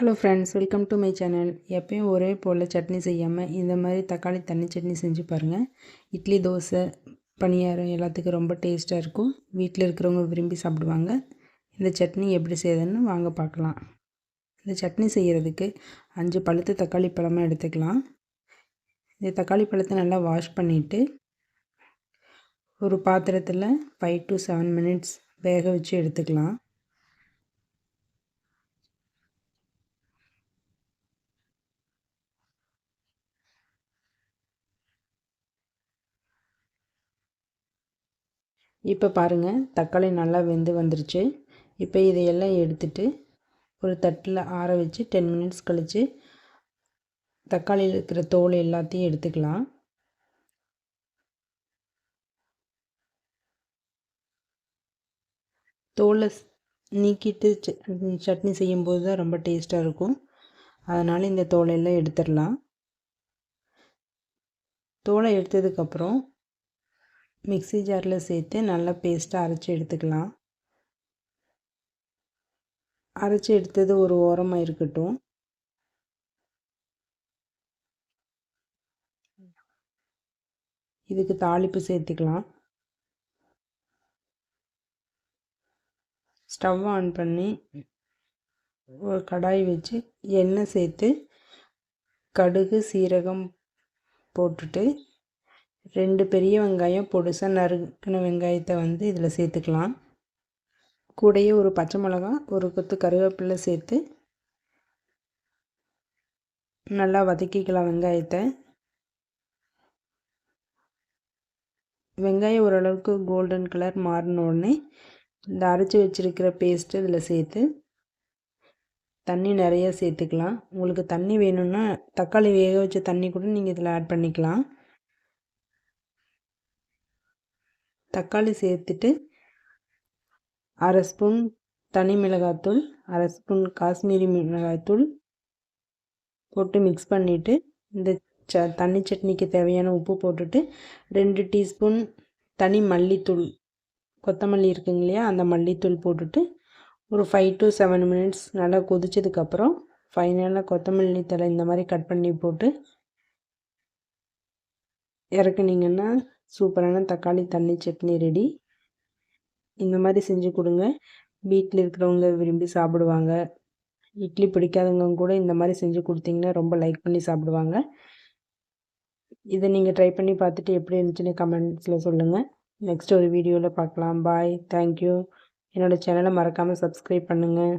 Hello friends, welcome to my channel. எப்பயும் ஒரே போல் சட்னி செய்யாமல் இந்த மாதிரி தக்காளி தண்ணி சட்னி செஞ்சு பாருங்கள். இட்லி, தோசை, பணியாரம் எல்லாத்துக்கும் ரொம்ப டேஸ்ட்டாக இருக்கும். வீட்டில் இருக்கிறவங்க விரும்பி சாப்பிடுவாங்க. இந்த சட்னி எப்படி செய்யுதுன்னு வாங்க பார்க்கலாம். இந்த சட்னி செய்கிறதுக்கு 5 பழுத்த தக்காளி பழமாக எடுத்துக்கலாம். இந்த தக்காளி பழத்தை நல்லா வாஷ் பண்ணிவிட்டு ஒரு பாத்திரத்தில் 5 to 7 minutes வேக வச்சு எடுத்துக்கலாம். இப்போ பாருங்கள், தக்காளி நல்லா வெந்து வந்துருச்சு. இப்போ இதையெல்லாம் எடுத்துட்டு ஒரு தட்டில் ஆற வச்சு 10 minutes கழித்து தக்காளியில் இருக்கிற தோல் எல்லாத்தையும் எடுத்துக்கலாம். தோலை நீக்கிட்டு சட்னி செய்யும்போது தான் ரொம்ப டேஸ்ட்டாக இருக்கும். அதனால் இந்த தோலையெல்லாம் எடுத்துடலாம். தோலை எடுத்ததுக்கப்புறம் மிக்ஸி ஜாரில் சேர்த்து நல்லா பேஸ்ட்டாக அரைச்சி எடுத்துக்கலாம். அரைச்சி எடுத்தது ஒரு ஓரமாக இருக்கட்டும். இதுக்கு தாளிப்பு சேர்த்துக்கலாம். ஸ்டவ் ஆன் பண்ணி ஒரு கடாய் வச்சு எண்ணெய் சேர்த்து கடுகு, சீரகம் போட்டுட்டு 2 பெரிய வெங்காயம் பொடுசாக நறுக்கின வெங்காயத்தை இதில் சேர்த்துக்கலாம். கூடயே ஒரு பச்சை மிளகா, ஒரு கொத்து கருவேப்பிலை சேர்த்து நல்லா வதக்கிக்கலாம். வெங்காயம் ஓரளவுக்கு கோல்டன் கலர் மாறினோடனே இந்த அரைச்சி வச்சுருக்கிற பேஸ்ட்டு இதில் சேர்த்து தண்ணி நிறைய சேர்த்துக்கலாம். உங்களுக்கு தண்ணி வேணும்னா தக்காளி வேக வச்ச தண்ணி கூட நீங்கள் இதில் ஆட் பண்ணிக்கலாம். தக்காளி சேர்த்துட்டு 1/2 ஸ்பூன் தனி மிளகாய்த்தூள், 1/2 ஸ்பூன் காஷ்மீரி மிளகாய்த்தூள் போட்டு மிக்ஸ் பண்ணிவிட்டு இந்த தண்ணி சட்னிக்கு தேவையான உப்பு போட்டுட்டு 2 டீஸ்பூன் தனி மல்லித்தூள், கொத்தமல்லி இருக்குங்க இல்லையா, அந்த மல்லித்தூள் போட்டுட்டு ஒரு 5 to 7 minutes நல்லா கொதிச்சதுக்கப்புறம் ஃபைனலாக கொத்தமல்லி தழை இந்த மாதிரி கட் பண்ணி போட்டு இறக்குனீங்கன்னா சூப்பரான தக்காளி தண்ணி சட்னி ரெடி. இந்த மாதிரி செஞ்சு கொடுங்க. வீட்டில் இருக்கிறவங்க விரும்பி சாப்பிடுவாங்க. இட்லி பிடிக்காதவங்க கூட இந்த மாதிரி செஞ்சு கொடுத்தீங்கன்னா ரொம்ப லைக் பண்ணி சாப்பிடுவாங்க. இதை நீங்கள் ட்ரை பண்ணி பார்த்துட்டு எப்படி இருந்துச்சுன்னு கமெண்ட்ஸில் சொல்லுங்கள். நெக்ஸ்ட் ஒரு வீடியோவில் பார்க்கலாம். பாய், தேங்க்யூ. என்னோடய சேனலை மறக்காமல் சப்ஸ்கிரைப் பண்ணுங்கள்.